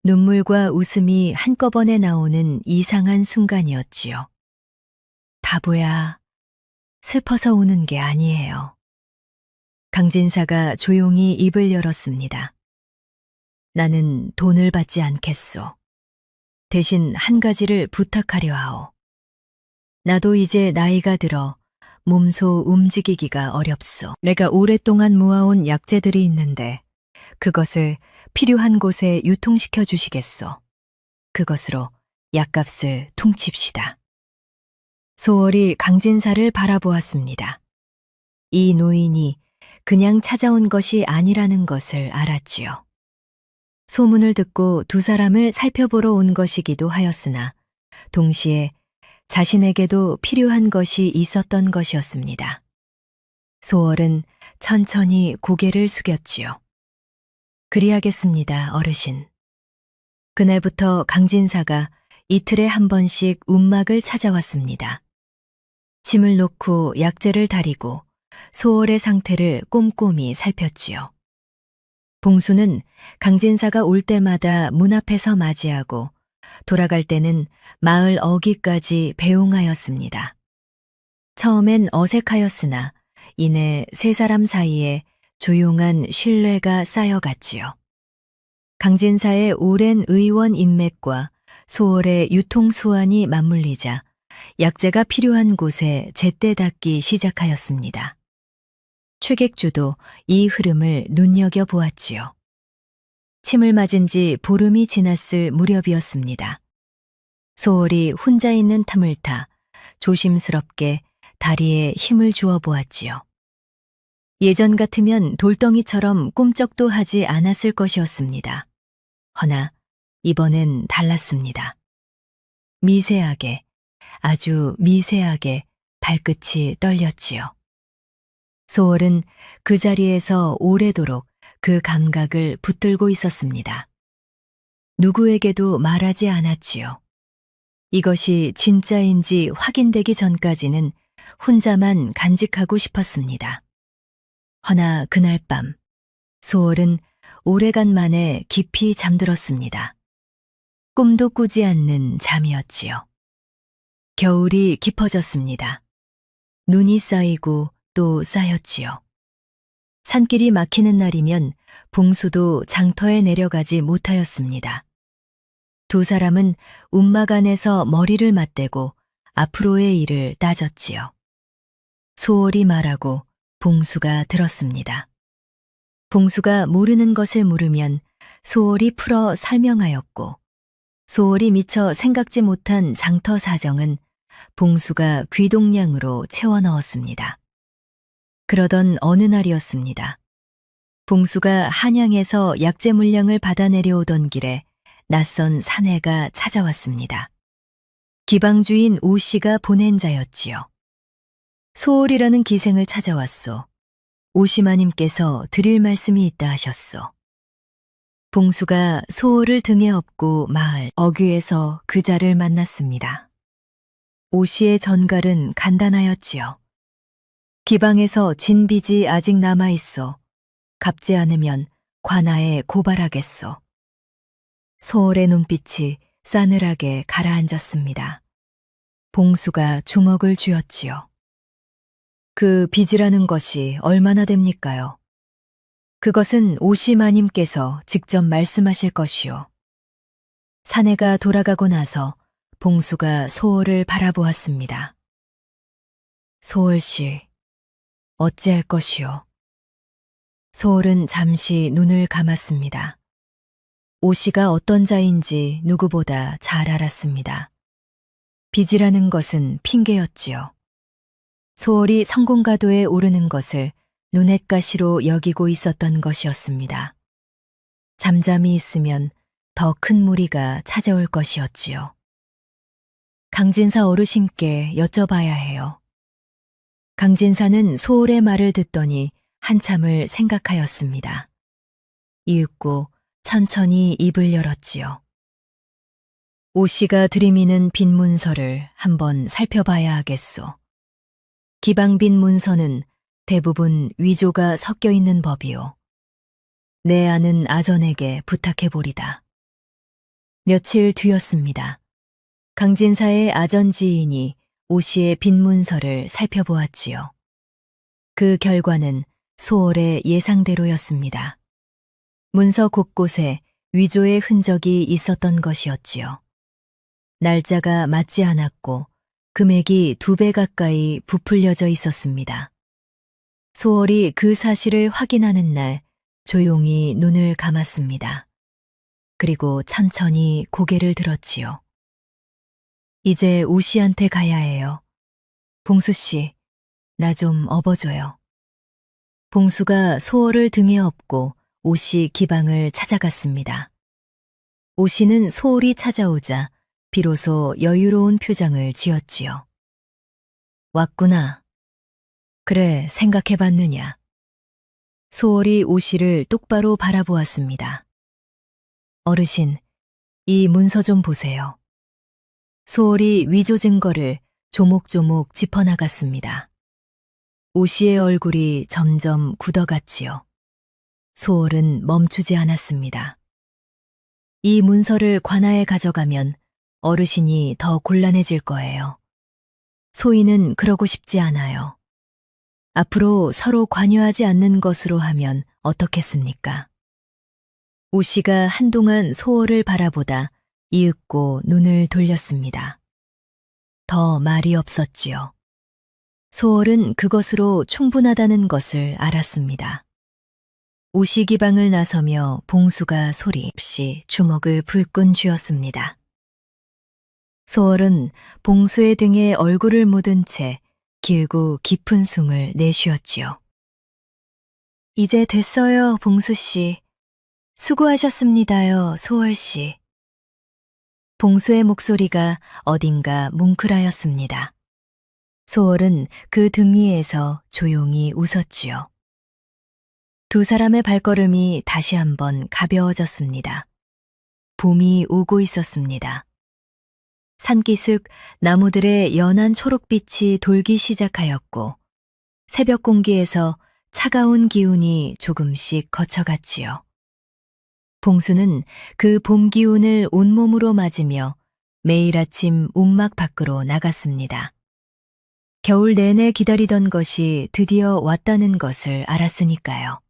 눈물과 웃음이 한꺼번에 나오는 이상한 순간이었지요. 바보야, 슬퍼서 우는 게 아니에요. 강진사가 조용히 입을 열었습니다. 나는 돈을 받지 않겠소. 대신 한 가지를 부탁하려 하오. 나도 이제 나이가 들어 몸소 움직이기가 어렵소. 내가 오랫동안 모아온 약재들이 있는데 그것을 필요한 곳에 유통시켜 주시겠소. 그것으로 약값을 퉁칩시다. 소월이 강진사를 바라보았습니다. 이 노인이 그냥 찾아온 것이 아니라는 것을 알았지요. 소문을 듣고 두 사람을 살펴보러 온 것이기도 하였으나 동시에 자신에게도 필요한 것이 있었던 것이었습니다. 소월은 천천히 고개를 숙였지요. 그리하겠습니다, 어르신. 그날부터 강진사가 이틀에 한 번씩 움막을 찾아왔습니다. 침을 놓고 약재를 다리고 소월의 상태를 꼼꼼히 살폈지요. 봉수는 강진사가 올 때마다 문 앞에서 맞이하고 돌아갈 때는 마을 어귀까지 배웅하였습니다. 처음엔 어색하였으나 이내 세 사람 사이에 조용한 신뢰가 쌓여갔지요. 강진사의 오랜 의원 인맥과 소월의 유통수완이 맞물리자 약재가 필요한 곳에 제때 닿기 시작하였습니다. 최객주도 이 흐름을 눈여겨보았지요. 침을 맞은 지 보름이 지났을 무렵이었습니다. 소월이 혼자 있는 탐을 타 조심스럽게 다리에 힘을 주어 보았지요. 예전 같으면 돌덩이처럼 꿈쩍도 하지 않았을 것이었습니다. 허나 이번엔 달랐습니다. 미세하게, 아주 미세하게 발끝이 떨렸지요. 소월은 그 자리에서 오래도록 그 감각을 붙들고 있었습니다. 누구에게도 말하지 않았지요. 이것이 진짜인지 확인되기 전까지는 혼자만 간직하고 싶었습니다. 허나 그날 밤 소월은 오래간만에 깊이 잠들었습니다. 꿈도 꾸지 않는 잠이었지요. 겨울이 깊어졌습니다. 눈이 쌓이고 또 쌓였지요. 산길이 막히는 날이면 봉수도 장터에 내려가지 못하였습니다. 두 사람은 움막 안에서 머리를 맞대고 앞으로의 일을 따졌지요. 소월이 말하고 봉수가 들었습니다. 봉수가 모르는 것을 물으면 소월이 풀어 설명하였고 소월이 미처 생각지 못한 장터 사정은 봉수가 귀동량으로 채워 넣었습니다. 그러던 어느 날이었습니다. 봉수가 한양에서 약재 물량을 받아 내려오던 길에 낯선 사내가 찾아왔습니다. 기방주인 오 씨가 보낸 자였지요. 소월이라는 기생을 찾아왔소. 오시마님께서 드릴 말씀이 있다 하셨소. 봉수가 소월을 등에 업고 마을 어귀에서 그자를 만났습니다. 오 씨의 전갈은 간단하였지요. 기방에서 진 빚이 아직 남아있어. 갚지 않으면 관아에 고발하겠소. 소월의 눈빛이 싸늘하게 가라앉았습니다. 봉수가 주먹을 쥐었지요. 그 빚이라는 것이 얼마나 됩니까요? 그것은 오시마님께서 직접 말씀하실 것이요. 사내가 돌아가고 나서 봉수가 소월을 바라보았습니다. 소월씨, 어찌할 것이요? 소월은 잠시 눈을 감았습니다. 오씨가 어떤 자인지 누구보다 잘 알았습니다. 빚이라는 것은 핑계였지요. 소월이 성공가도에 오르는 것을 눈엣가시로 여기고 있었던 것이었습니다. 잠잠히 있으면 더 큰 무리가 찾아올 것이었지요. 강진사 어르신께 여쭤봐야 해요. 강진사는 소월의 말을 듣더니 한참을 생각하였습니다. 이윽고 천천히 입을 열었지요. 오 씨가 들이미는 빈 문서를 한번 살펴봐야 하겠소. 기방빈 문서는 대부분 위조가 섞여 있는 법이요. 내 아는 아전에게 부탁해보리다. 며칠 뒤였습니다. 강진사의 아전 지인이 오 씨의 빈 문서를 살펴보았지요. 그 결과는 소월의 예상대로였습니다. 문서 곳곳에 위조의 흔적이 있었던 것이었지요. 날짜가 맞지 않았고 금액이 2배 가까이 부풀려져 있었습니다. 소월이 그 사실을 확인하는 날 조용히 눈을 감았습니다. 그리고 천천히 고개를 들었지요. 이제 오 씨한테 가야 해요. 봉수 씨, 나 좀 업어줘요. 봉수가 소월을 등에 업고 오 씨 기방을 찾아갔습니다. 오 씨는 소월이 찾아오자 비로소 여유로운 표정을 지었지요. 왔구나. 그래, 생각해봤느냐. 소월이 오 씨를 똑바로 바라보았습니다. 어르신, 이 문서 좀 보세요. 소월이 위조 증거를 조목조목 짚어나갔습니다. 오 씨의 얼굴이 점점 굳어갔지요. 소월은 멈추지 않았습니다. 이 문서를 관아에 가져가면 어르신이 더 곤란해질 거예요. 소희는 그러고 싶지 않아요. 앞으로 서로 관여하지 않는 것으로 하면 어떻겠습니까? 오 씨가 한동안 소월을 바라보다 이윽고 눈을 돌렸습니다. 더 말이 없었지요. 소월은 그것으로 충분하다는 것을 알았습니다. 오 씨 기방을 나서며 봉수가 소리 없이 주먹을 불끈 쥐었습니다. 소월은 봉수의 등에 얼굴을 묻은 채 길고 깊은 숨을 내쉬었지요. 이제 됐어요, 봉수 씨. 수고하셨습니다요, 소월 씨. 봉수의 목소리가 어딘가 뭉클하였습니다. 소월은 그 등 위에서 조용히 웃었지요. 두 사람의 발걸음이 다시 한번 가벼워졌습니다. 봄이 오고 있었습니다. 산기슭 나무들의 연한 초록빛이 돌기 시작하였고 새벽 공기에서 차가운 기운이 조금씩 거쳐갔지요. 봉수는 그 봄 기운을 온몸으로 맞으며 매일 아침 움막 밖으로 나갔습니다. 겨울 내내 기다리던 것이 드디어 왔다는 것을 알았으니까요.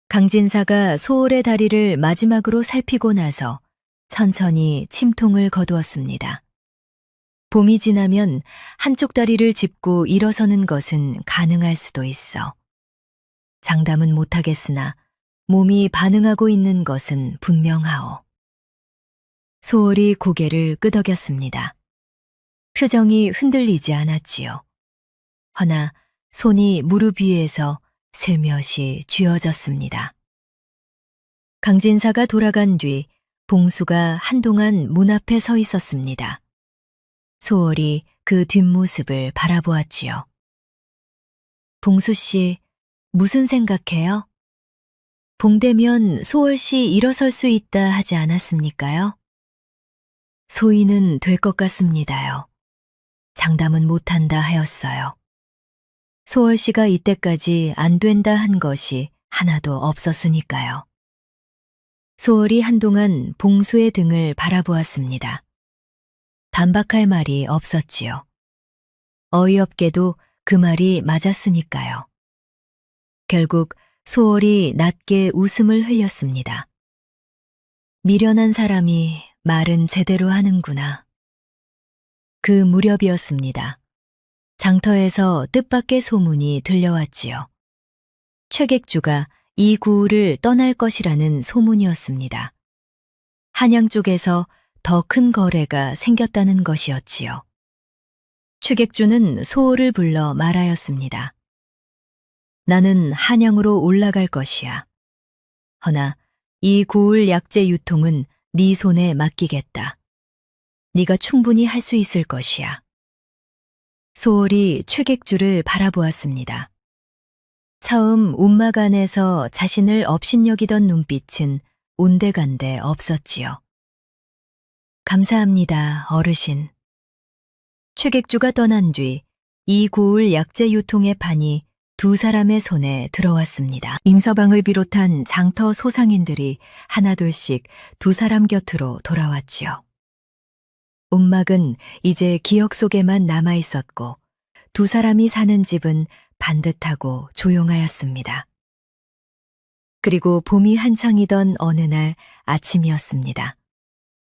강진사가 소월의 다리를 마지막으로 살피고 나서 천천히 침통을 거두었습니다. 봄이 지나면 한쪽 다리를 짚고 일어서는 것은 가능할 수도 있어. 장담은 못하겠으나 몸이 반응하고 있는 것은 분명하오. 소월이 고개를 끄덕였습니다. 표정이 흔들리지 않았지요. 허나 손이 무릎 위에서 슬며시 쥐어졌습니다. 강진사가 돌아간 뒤 봉수가 한동안 문 앞에 서 있었습니다. 소월이 그 뒷모습을 바라보았지요. 봉수 씨, 무슨 생각해요? 봄 되면 소월 씨 일어설 수 있다 하지 않았습니까요? 소인은 될 것 같습니다요. 장담은 못한다 하였어요. 소월 씨가 이때까지 안 된다 한 것이 하나도 없었으니까요. 소월이 한동안 봉수의 등을 바라보았습니다. 반박할 말이 없었지요. 어이없게도 그 말이 맞았으니까요. 결국 소월이 낮게 웃음을 흘렸습니다. 미련한 사람이 말은 제대로 하는구나. 그 무렵이었습니다. 장터에서 뜻밖의 소문이 들려왔지요. 최객주가 이 구울을 떠날 것이라는 소문이었습니다. 한양 쪽에서 더 큰 거래가 생겼다는 것이었지요. 최객주는 소월을 불러 말하였습니다. 나는 한양으로 올라갈 것이야. 허나 이 고을 약재 유통은 네 손에 맡기겠다. 네가 충분히 할 수 있을 것이야. 소월이 최객주를 바라보았습니다. 처음 움막 안에서 자신을 업신여기던 눈빛은 온데간데 없었지요. 감사합니다, 어르신. 최객주가 떠난 뒤 이 고을 약재 유통의 판이 두 사람의 손에 들어왔습니다. 임서방을 비롯한 장터 소상인들이 하나둘씩 두 사람 곁으로 돌아왔지요. 움막은 이제 기억 속에만 남아 있었고 두 사람이 사는 집은 반듯하고 조용하였습니다. 그리고 봄이 한창이던 어느 날 아침이었습니다.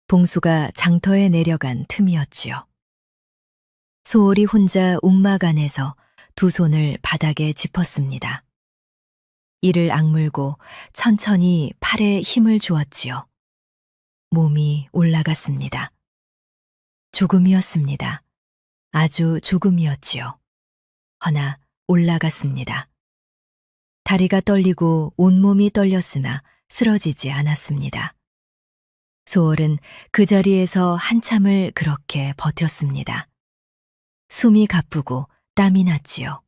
봉수가 장터에 내려간 틈이었지요. 소월이 혼자 옥막 안에서 두 손을 바닥에 짚었습니다. 이를 악물고 천천히 팔에 힘을 주었지요. 몸이 올라갔습니다. 조금이었습니다. 아주 조금이었지요. 허나 올라갔습니다. 다리가 떨리고 온몸이 떨렸으나 쓰러지지 않았습니다. 소월은 그 자리에서 한참을 그렇게 버텼습니다. 숨이 가쁘고 땀이 났지요.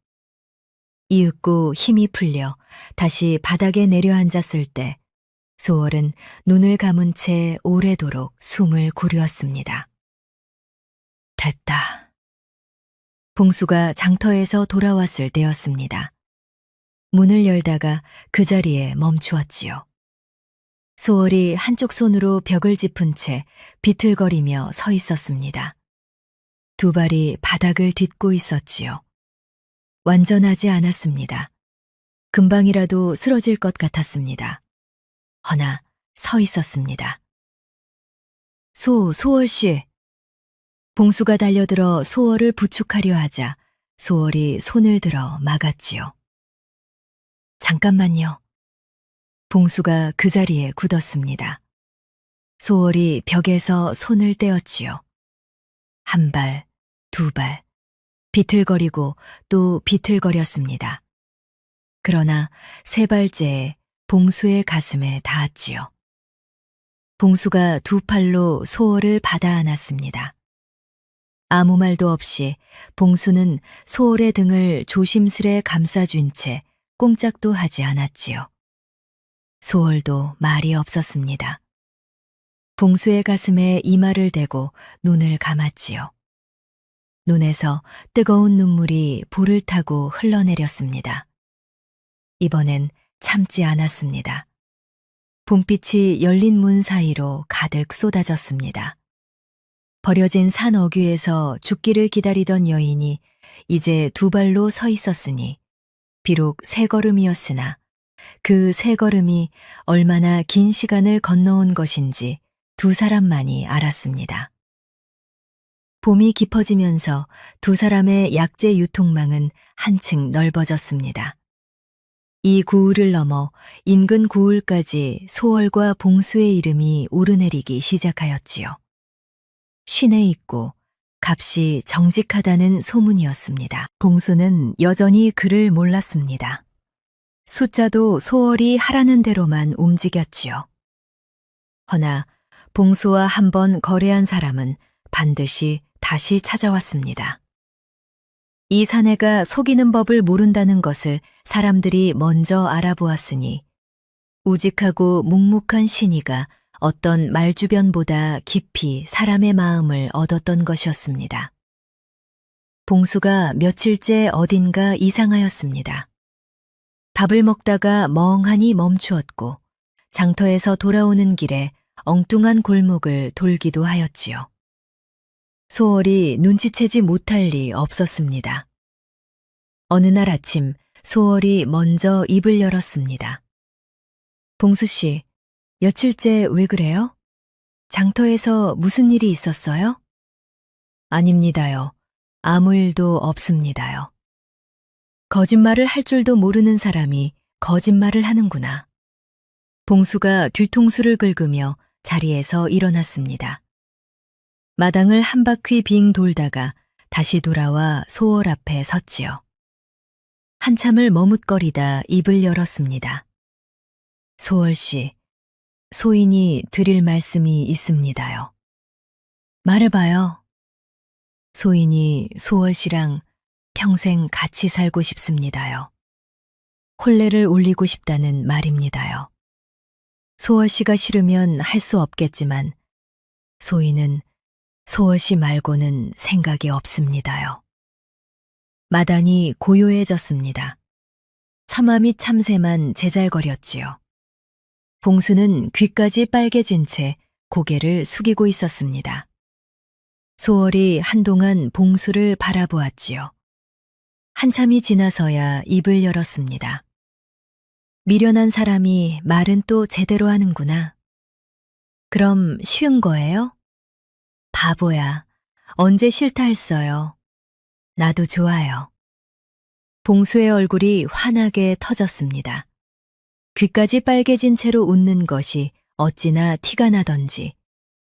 이윽고 힘이 풀려 다시 바닥에 내려앉았을 때 소월은 눈을 감은 채 오래도록 숨을 고르었습니다. 됐다. 봉수가 장터에서 돌아왔을 때였습니다. 문을 열다가 그 자리에 멈추었지요. 소월이 한쪽 손으로 벽을 짚은 채 비틀거리며 서 있었습니다. 두 발이 바닥을 딛고 있었지요. 완전하지 않았습니다. 금방이라도 쓰러질 것 같았습니다. 허나 서 있었습니다. 소월씨. 봉수가 달려들어 소월을 부축하려 하자 소월이 손을 들어 막았지요. 잠깐만요. 봉수가 그 자리에 굳었습니다. 소월이 벽에서 손을 떼었지요. 한 발, 두 발, 비틀거리고 또 비틀거렸습니다. 그러나 세 발째에 봉수의 가슴에 닿았지요. 봉수가 두 팔로 소월을 받아 안았습니다. 아무 말도 없이 봉수는 소월의 등을 조심스레 감싸준 채 꼼짝도 하지 않았지요. 소월도 말이 없었습니다. 봉수의 가슴에 이마를 대고 눈을 감았지요. 눈에서 뜨거운 눈물이 볼을 타고 흘러내렸습니다. 이번엔 참지 않았습니다. 봄빛이 열린 문 사이로 가득 쏟아졌습니다. 버려진 산 어귀에서 죽기를 기다리던 여인이 이제 두 발로 서 있었으니 비록 세 걸음이었으나 그 세 걸음이 얼마나 긴 시간을 건너온 것인지 두 사람만이 알았습니다. 봄이 깊어지면서 두 사람의 약재 유통망은 한층 넓어졌습니다. 이 고을을 넘어 인근 고을까지 소월과 봉수의 이름이 오르내리기 시작하였지요. 시내 있고 값이 정직하다는 소문이었습니다. 봉수는 여전히 그를 몰랐습니다. 숫자도 소월이 하라는 대로만 움직였지요. 허나 봉수와 한번 거래한 사람은 반드시 다시 찾아왔습니다. 이 사내가 속이는 법을 모른다는 것을 사람들이 먼저 알아보았으니 우직하고 묵묵한 신이가 어떤 말주변보다 깊이 사람의 마음을 얻었던 것이었습니다. 봉수가 며칠째 어딘가 이상하였습니다. 밥을 먹다가 멍하니 멈추었고 장터에서 돌아오는 길에 엉뚱한 골목을 돌기도 하였지요. 소월이 눈치채지 못할 리 없었습니다. 어느 날 아침 소월이 먼저 입을 열었습니다. 봉수씨, 며칠째 왜 그래요? 장터에서 무슨 일이 있었어요? 아닙니다요. 아무 일도 없습니다요. 거짓말을 할 줄도 모르는 사람이 거짓말을 하는구나. 봉수가 뒤통수를 긁으며 자리에서 일어났습니다. 마당을 한 바퀴 빙 돌다가 다시 돌아와 소월 앞에 섰지요. 한참을 머뭇거리다 입을 열었습니다. 소월씨, 소인이 드릴 말씀이 있습니다요. 말해봐요. 소인이 소월씨랑 평생 같이 살고 싶습니다요. 혼례를 올리고 싶다는 말입니다요. 소월씨가 싫으면 할 수 없겠지만 소인은 소월씨 말고는 생각이 없습니다요. 마당이 고요해졌습니다. 처마 및 참새만 제잘거렸지요. 봉수는 귀까지 빨개진 채 고개를 숙이고 있었습니다. 소월이 한동안 봉수를 바라보았지요. 한참이 지나서야 입을 열었습니다. 미련한 사람이 말은 또 제대로 하는구나. 그럼 쉬운 거예요? 바보야. 언제 싫다 했어요. 나도 좋아요. 봉수의 얼굴이 환하게 터졌습니다. 귀까지 빨개진 채로 웃는 것이 어찌나 티가 나던지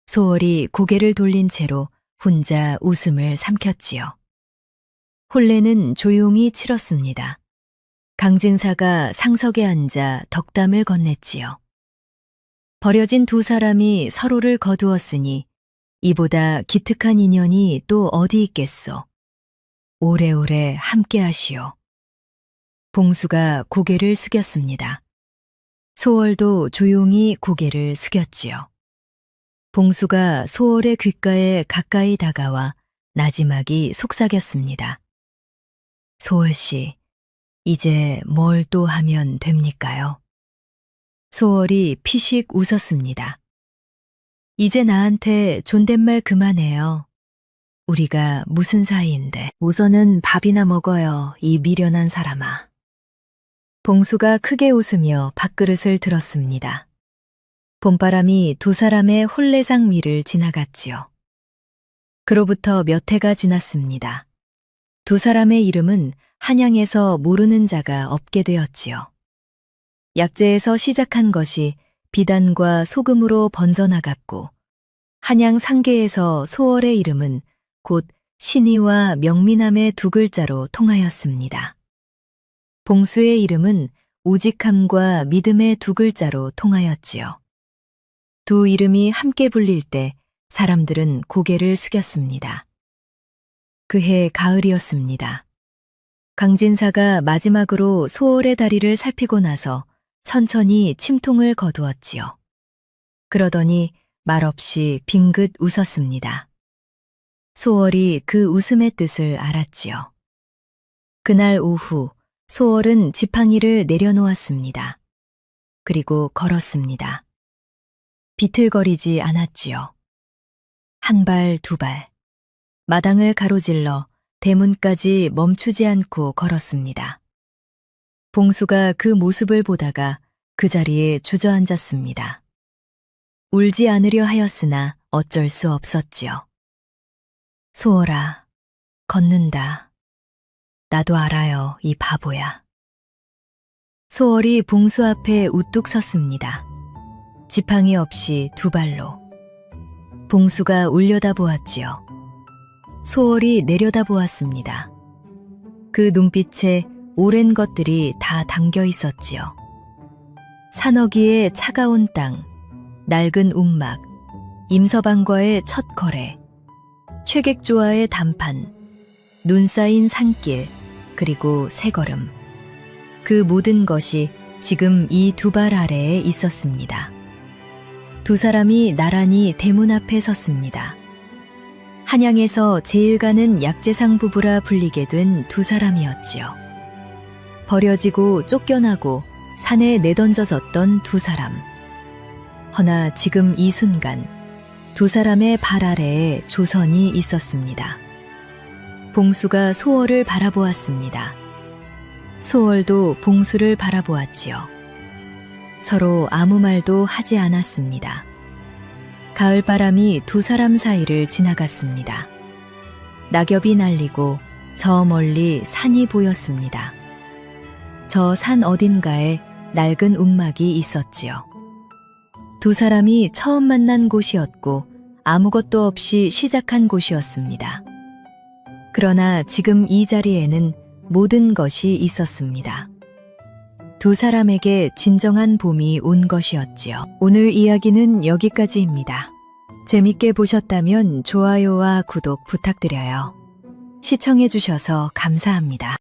소월이 고개를 돌린 채로 혼자 웃음을 삼켰지요. 혼례는 조용히 치렀습니다. 강진사가 상석에 앉아 덕담을 건넸지요. 버려진 두 사람이 서로를 거두었으니 이보다 기특한 인연이 또 어디 있겠소. 오래오래 함께하시오. 봉수가 고개를 숙였습니다. 소월도 조용히 고개를 숙였지요. 봉수가 소월의 귓가에 가까이 다가와 나지막이 속삭였습니다. 소월씨, 이제 뭘 또 하면 됩니까요? 소월이 피식 웃었습니다. 이제 나한테 존댓말 그만해요. 우리가 무슨 사이인데. 우선은 밥이나 먹어요, 이 미련한 사람아. 봉수가 크게 웃으며 밥그릇을 들었습니다. 봄바람이 두 사람의 혼례상 미를 지나갔지요. 그로부터 몇 해가 지났습니다. 두 사람의 이름은 한양에서 모르는 자가 없게 되었지요. 약재에서 시작한 것이 비단과 소금으로 번져나갔고 한양 상계에서 소월의 이름은 곧 신의와 명민함의 두 글자로 통하였습니다. 봉수의 이름은 우직함과 믿음의 두 글자로 통하였지요. 두 이름이 함께 불릴 때 사람들은 고개를 숙였습니다. 그해 가을이었습니다. 강진사가 마지막으로 소월의 다리를 살피고 나서 천천히 침통을 거두었지요. 그러더니 말없이 빙긋 웃었습니다. 소월이 그 웃음의 뜻을 알았지요. 그날 오후 소월은 지팡이를 내려놓았습니다. 그리고 걸었습니다. 비틀거리지 않았지요. 한 발, 두 발. 마당을 가로질러 대문까지 멈추지 않고 걸었습니다. 봉수가 그 모습을 보다가 그 자리에 주저앉았습니다. 울지 않으려 하였으나 어쩔 수 없었지요. 소월아, 걷는다. 나도 알아요, 이 바보야. 소월이 봉수 앞에 우뚝 섰습니다. 지팡이 없이 두 발로. 봉수가 올려다보았지요. 소월이 내려다보았습니다. 그 눈빛에 오랜 것들이 다 담겨 있었지요. 산어기의 차가운 땅, 낡은 움막, 임서방과의 첫 거래, 최객조와의 단판, 눈 쌓인 산길, 그리고 새걸음. 그 모든 것이 지금 이 두 발 아래에 있었습니다. 두 사람이 나란히 대문 앞에 섰습니다. 한양에서 제일 가는 약재상 부부라 불리게 된 두 사람이었지요. 버려지고 쫓겨나고 산에 내던져졌던 두 사람. 허나 지금 이 순간 두 사람의 발 아래에 조선이 있었습니다. 봉수가 소월을 바라보았습니다. 소월도 봉수를 바라보았지요. 서로 아무 말도 하지 않았습니다. 가을바람이 두 사람 사이를 지나갔습니다. 낙엽이 날리고 저 멀리 산이 보였습니다. 저 산 어딘가에 낡은 움막이 있었지요. 두 사람이 처음 만난 곳이었고 아무것도 없이 시작한 곳이었습니다. 그러나 지금 이 자리에는 모든 것이 있었습니다. 두 사람에게 진정한 봄이 온 것이었지요. 오늘 이야기는 여기까지입니다. 재밌게 보셨다면 좋아요와 구독 부탁드려요. 시청해주셔서 감사합니다.